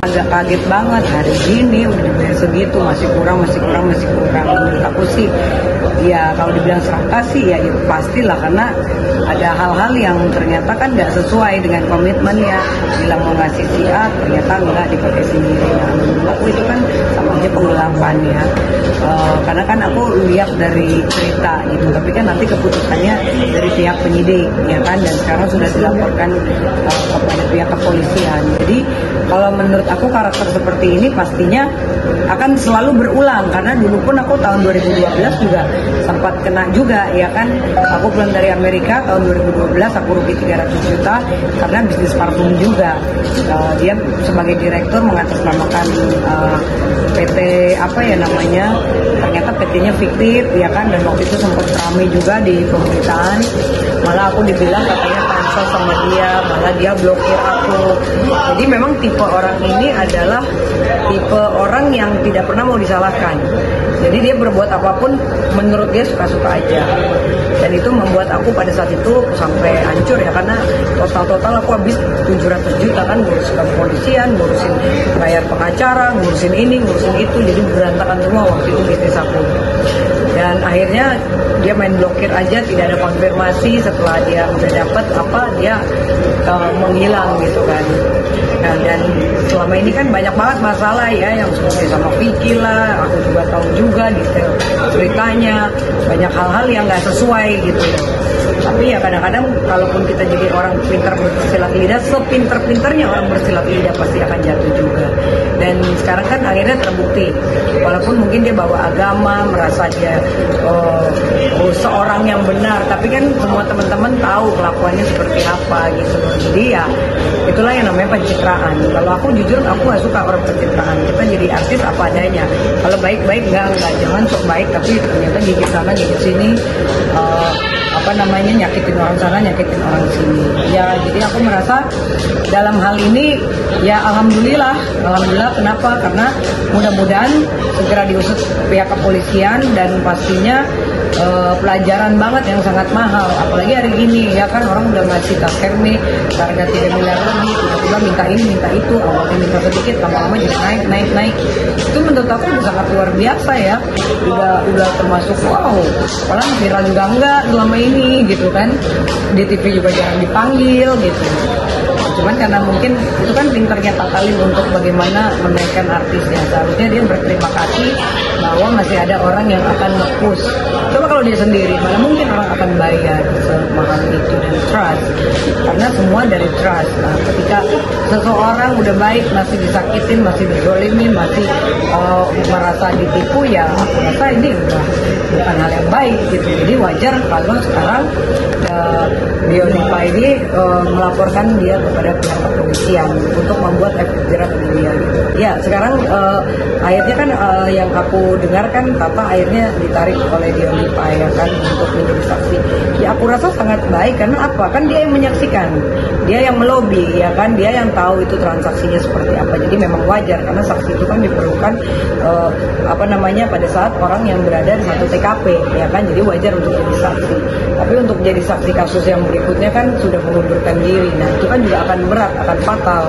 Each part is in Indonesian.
agak kaget banget, hari gini udah dibayar segitu, masih kurang. Menurut aku sih ya kalau dibilang serakah sih ya pastilah, karena ada hal-hal yang ternyata kan nggak sesuai dengan komitmennya. Bilang mau ngasih si A, ternyata nggak dipakai sendiri. Nah, menurut aku itu kan sama aja penggelapan ya. Karena kan aku lihat dari cerita gitu, tapi kan nanti keputusannya dari pihak penyidik ya kan, dan sekarang sudah dilaporkan kepada pihak kepolisian. Jadi kalau menurut aku karakter seperti ini pastinya akan selalu berulang, karena dulu pun aku tahun 2012 juga sempat kena juga ya kan. Aku pulang dari Amerika tahun 2012, aku rugi 300 juta karena bisnis parfum juga. Dia sebagai direktur mengatasnamakan PT apa ya namanya, ternyata PT-nya fiktif ya kan, dan waktu itu sempat ramai juga di pemberitaan. Malah aku dibilang katanya pansos sama dia, malah dia blokir aku. Jadi memang tipe orang ini adalah tipe orang yang tidak pernah mau disalahkan. Jadi dia berbuat apapun menurut dia suka-suka aja. Dan itu membuat aku pada saat itu sampai hancur ya, karena total aku habis 700 juta kan, ngurus kepolisian, ngurusin bayar pengacara, ngurusin ini, ngurusin itu, jadi berantakan semua waktu itu bisnis aku. Dan akhirnya dia main blokir aja, tidak ada konfirmasi. Setelah dia udah dapat apa, dia menghilang gitu kan. Nah, dan selama ini kan banyak banget masalah ya, yang seperti sama Vicky lah, aku juga tahu juga detail ceritanya, banyak hal-hal yang nggak sesuai gitu. Tapi ya kadang-kadang kalaupun kita jadi orang pintar bersilat lidah, sepinter-pinternya orang bersilat lidah pasti akan jatuh juga. Dan sekarang kan akhirnya terbukti, walaupun mungkin dia bawa agama, merasa dia seorang yang benar, tapi kan semua teman-teman tahu kelakuannya seperti apa gitu. Jadi ya itulah yang namanya pencitraan. Kalau aku jujur, aku gak suka orang pencitraan. Kita jadi artis apa adanya. Kalau baik-baik enggak, jangan sok baik tapi ternyata gigit sana gigit sini, nyakitin orang sana, nyakitin orang sini. Ya, jadi aku merasa dalam hal ini ya alhamdulillah. Kenapa? Karena mudah-mudahan segera diusut pihak kepolisian, dan pastinya pelajaran banget yang sangat mahal. Apalagi hari ini ya kan, orang udah ngasih tasker nih harga 3 miliar lebih, tiba-tiba minta ini minta itu, awalnya minta sedikit, lama-lama jadi naik. Itu menurut aku udah sangat luar biasa ya. Udah termasuk wow, orang viral juga enggak selama ini gitu kan, di TV juga jarang dipanggil gitu. Cuman karena mungkin itu kan pinternya Pak Kalim untuk bagaimana menaikkan artisnya. Seharusnya dia berterima kasih bahwa masih ada orang yang akan nge-push. Coba kalau dia sendiri, mana mungkin orang akan bayar semahal itu. Dan trust, karena semua dari trust. Nah, ketika seseorang udah baik masih disakitin, masih dizolimin, masih merasa ditipu, ya aku rasa ini udah bukan hal yang baik gitu. Jadi wajar kalau sekarang Dionipa ini melaporkan dia kepada pihak kepolisian untuk membuat efek jerat bagi dia. Ya sekarang akhirnya kan yang aku dengarkan Tata akhirnya ditarik oleh Dionipa ya kan, untuk menjadi saksi. Ya aku rasa sangat baik, karena apa? Kan dia yang menyaksikan, dia yang melobi ya kan, dia yang tahu itu transaksinya seperti apa. Jadi memang wajar, karena saksi itu kan diperlukan pada saat orang yang berada di satu TKP ya kan, jadi wajar untuk jadi saksi. Tapi untuk jadi saksi kasus yang berikutnya kan sudah mengundurkan diri. Nah itu kan juga akan berat, akan fatal.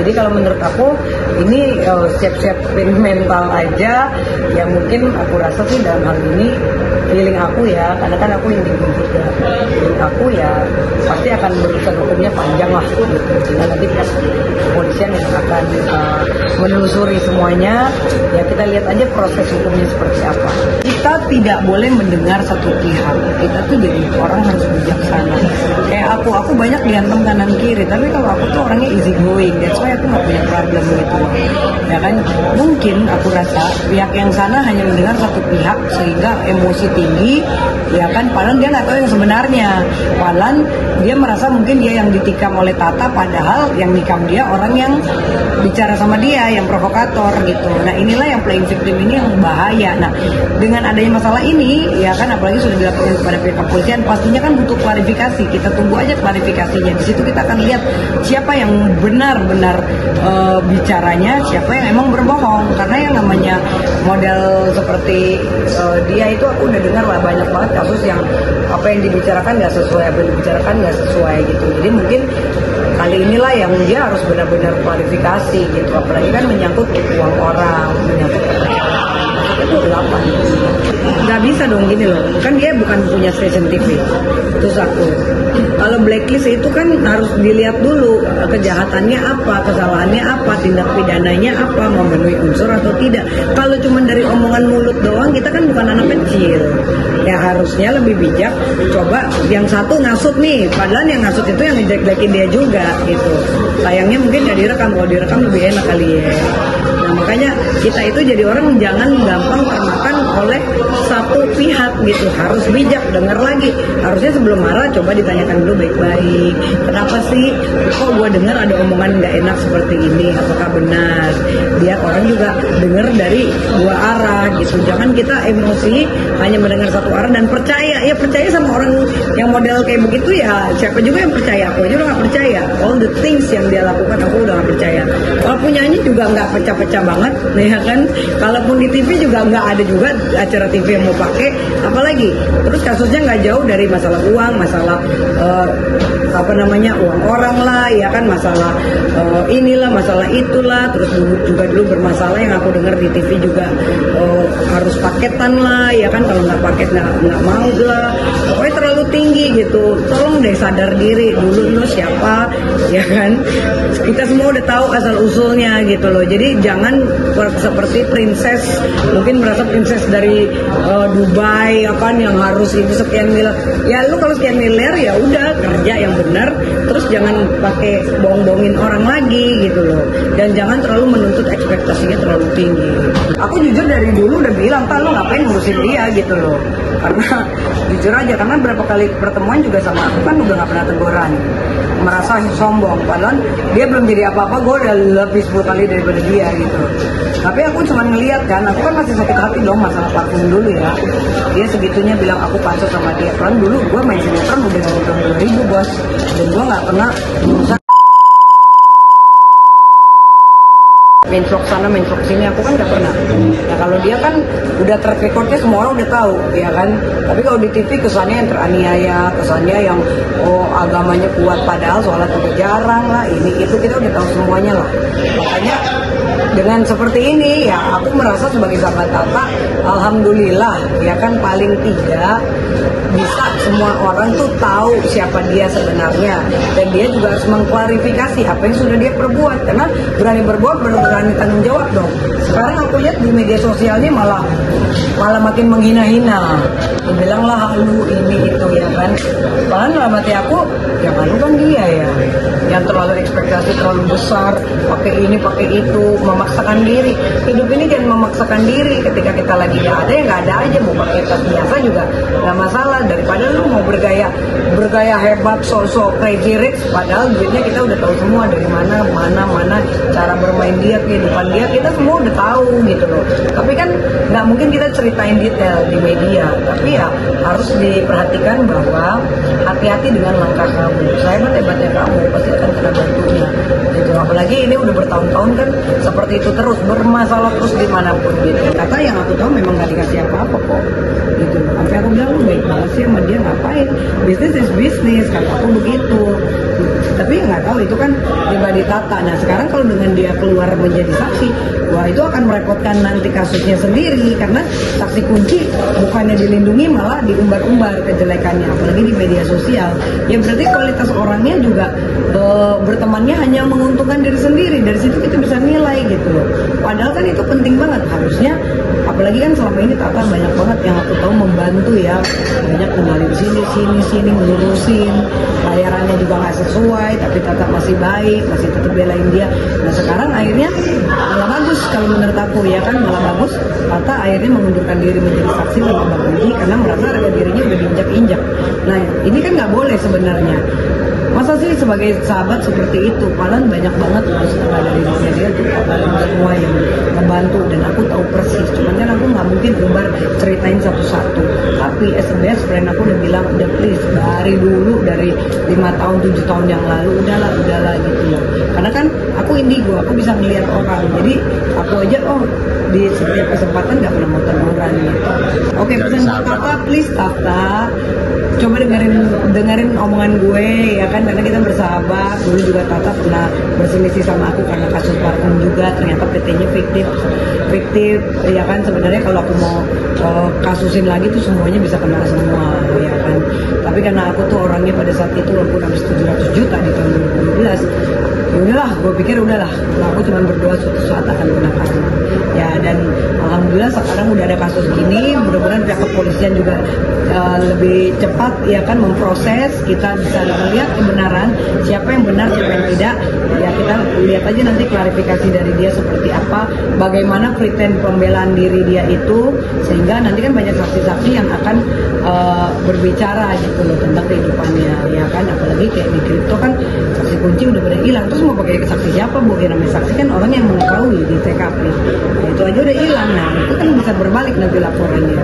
Jadi kalau menurut aku ini siap-siapin mental aja. Ya mungkin aku rasa sih dalam hal ini, feeling aku ya, karena kan aku yang juga, feeling aku ya pasti akan berurusan hukumnya panjang lah gitu. Dan nanti pihak kepolisian yang akan menelusuri semuanya. Ya kita lihat aja proses hukumnya seperti apa. Kita tidak boleh mendengar satu pihak. Kita tuh jadi orang harus bijaksana. Kayak aku banyak diantem kanan kiri, tapi kalau aku tuh orangnya easy going, that's why aku nggak punya problem gitu. Ya kan, mungkin aku rasa pihak yang sana hanya mendengar satu pihak sehingga emosi tinggi, ya kan, padahal dia nggak tahu yang sebenarnya. Padahal dia merasa mungkin dia yang ditikam oleh Tata, padahal yang nikam dia orang yang bicara sama dia, yang provokator gitu. Nah inilah yang playing victim ini yang bahaya. Nah dengan adanya masalah ini, ya kan, apalagi sudah dilaporkan kepada pihak kepolisian, pastinya kan butuh klarifikasi. Kita tunggu aja klarifikasinya. Di situ kita akan lihat siapa yang benar-benar bicaranya, siapa yang emang berbohong. Karena yang namanya model seperti dia itu, aku udah dengar lah banyak banget kasus yang apa yang dibicarakan nggak sesuai, apa yang dibicarakan nggak sesuai gitu. Jadi mungkin kali inilah yang dia harus benar-benar klarifikasi gitu, apalagi kan menyangkut uang orang, menyangkut itu 8. Nggak bisa dong gini loh, kan dia bukan punya stasiun TV. Terus aku, kalau blacklist itu kan harus dilihat dulu kejahatannya apa, kesalahannya apa, tindak pidananya apa, memenuhi unsur atau tidak. Kalau cuma dari omongan mulut doang, kita kan bukan anak kecil. Ya harusnya lebih bijak. Coba yang satu ngasut nih, padahal yang ngasut itu yang ngejelek-jelekin dia juga gitu. Sayangnya mungkin gak direkam, kalau direkam lebih enak kali ya. Nah makanya kita itu jadi orang jangan gampang termakan oleh satu pihak gitu, harus bijak, dengar lagi. Harusnya sebelum marah coba ditanyakan dulu baik-baik, kenapa sih kok gue dengar ada omongan nggak enak seperti ini, apakah benar? Biar orang juga dengar dari dua arah gitu, jangan kita emosi hanya mendengar satu arah dan percaya sama orang yang model kayak begitu. Ya siapa juga yang percaya, aku aja udah nggak percaya all the things yang dia lakukan, aku udah nggak percaya. Kalau punyanya juga nggak pecah-pecah banget, ya kan? Kalaupun di TV juga nggak ada juga acara TV yang mau pakai, apalagi terus kasusnya nggak jauh dari masalah uang, masalah uang orang lah, ya kan, masalah inilah, masalah itulah. Terus dulu bermasalah yang aku dengar di TV juga harus paketan lah, ya kan, kalau nggak paket nggak mau lah, pokoknya terlalu tinggi gitu. Tolong deh sadar diri dulu lo siapa, ya kan, kita semua udah tahu asal usulnya gitu loh. Jadi jangan seperti princess, mungkin merasa princess dari Dubai, ya kan, yang harus itu sekian miliar. Ya lu kalau sekian miliar ya udah kerja yang benar, terus jangan pakai bohong-bohongin orang lagi gitu loh. Dan jangan terlalu menuntut ekspektasinya terlalu tinggi. Aku jujur dari dulu udah bilang, Pak, lu ngapain ngurusin dia gitu loh. Karena jujur aja, karena berapa kali pertemuan juga sama aku kan udah gak pernah teguran, merasa sombong, padahal dia belum jadi apa-apa, gue udah lebih 10 kali daripada dia gitu. Tapi aku cuma ngeliat kan, aku kan masih sakit hati dong masalah parfum dulu ya. Dia segitunya bilang aku pansos sama dia, kan dulu gue main sinetron udah ngomong 20.000 bos, dan gue gak pernah berusaha mentrok sana mentrok sini, aku kan gak pernah. Nah kalau dia kan udah track recordnya semua orang udah tahu, ya kan. Tapi kalau di TV kesannya yang teraniaya, kesannya yang agamanya kuat, padahal sholat udah jarang lah, ini itu kita udah tahu semuanya lah. Makanya dengan seperti ini ya aku merasa sebagai sahabat Tata, alhamdulillah ya kan, paling tidak bisa semua orang tuh tahu siapa dia sebenarnya, dan dia juga harus mengklarifikasi apa yang sudah dia perbuat, karena berani berbuat berani tanggung jawab dong. Sekarang aku lihat di media sosialnya malah makin menghina-hina, dibilang lah lu ini itu, ya kan. Padahal dalam hati aku, ya malu kan dia ya, yang terlalu ekspektasi terlalu besar, pakai ini pakai itu, memaksakan diri. Hidup ini jangan memaksakan diri. Ketika kita lagi nggak ada, ya nggak ada aja. Mau pakai tas biasa juga nggak masalah, daripada lu mau bergaya hebat, so crazy rich, padahal duitnya kita udah tahu semua dari mana cara bermain dia, kehidupan dia, kita semua udah tahu gitu loh. Tapi kan nggak mungkin kita ceritain detail di media, tapi ya harus diperhatikan bahwa hati-hati dengan langkah kamu. Saya hebatnya kamu pasti akan kena batunya gitu. Apalagi ini udah bertahun-tahun kan seperti itu terus, bermasalah terus dimanapun gitu. Kata yang aku tahu memang gak dikasih apa-apa kok gitu. Sampai aku bilang, lu baik banget sih sama dia, ngapain, bisnis is bisnis, kata aku begitu. Tapi ya nggak tahu, itu kan pribadi Tata. Nah sekarang kalau dengan dia keluar menjadi saksi, wah itu akan merepotkan nanti kasusnya sendiri, karena saksi kunci bukannya dilindungi malah diumbar-umbar kejelekannya, apalagi di media sosial. Ya berarti kualitas orangnya juga bertemannya hanya menguntungkan diri sendiri. Dari situ kita bisa nilai gitu loh. Padahal kan itu penting banget harusnya, apalagi kan selama ini Tata banyak banget yang aku tahu membantu ya, banyak kenalin sini ngurusin, bayarannya juga nggak sesuai, tapi Tata masih baik, masih tetap belain dia. Nah sekarang akhirnya malah bagus kalau menurut aku, ya kan, malah bagus Tata akhirnya mengundurkan diri menjadi saksi lewat Bang Uji karena merasa harga dirinya udah diinjak-injak. Nah ini kan nggak boleh sebenarnya. Masa sih sebagai sahabat seperti itu, padahal banyak banget loh setelah dari dia tuh semua yang membantu, dan aku tahu persis. Cuman kan aku nggak mungkin umbar ceritain satu-satu. Tapi as a best friend aku udah bilang, udah please dari dulu, dari 5 tahun 7 tahun yang lalu, udahlah gitu loh. Karena kan aku indigo, aku bisa ngelihat orang, jadi aku aja di setiap kesempatan nggak pernah mau teguran gitu. Oke, pesan buat Tata, please Tata, coba dengerin omongan gue ya kan, karena kita bersahabat. Dulu juga Tata pernah berselisih sama aku karena kasus parfum juga, ternyata PT-nya fiktif ya kan. Sebenarnya kalau aku mau kasusin lagi tuh semuanya bisa kena semua ya kan, tapi karena aku tuh orangnya pada saat itu walaupun habis 700 juta di tahun 2015, ya udahlah, gue pikir udahlah, aku cuma berdoa suatu saat akan kena karma ya. Dan alhamdulillah sekarang udah ada kasus gini, mudah-mudahan pihak kepolisian juga lebih cepat ya kan memproses, kita bisa melihat kebenaran siapa yang benar siapa yang tidak ya. Kita lihat aja nanti klarifikasi dari dia seperti apa, bagaimana pretend pembelaan diri dia itu, sehingga nanti kan banyak saksi-saksi yang akan berbicara gitu loh tentang kehidupannya ya kan. Apalagi kayak di kripto kan saksi kunci udah pada hilang, terus mau pakai saksi siapa bu? Ya namanya saksi kan orang yang mengetahui di TKP ya, itu aja udah hilang. Nah itu kan bisa berbalik nanti laporannya.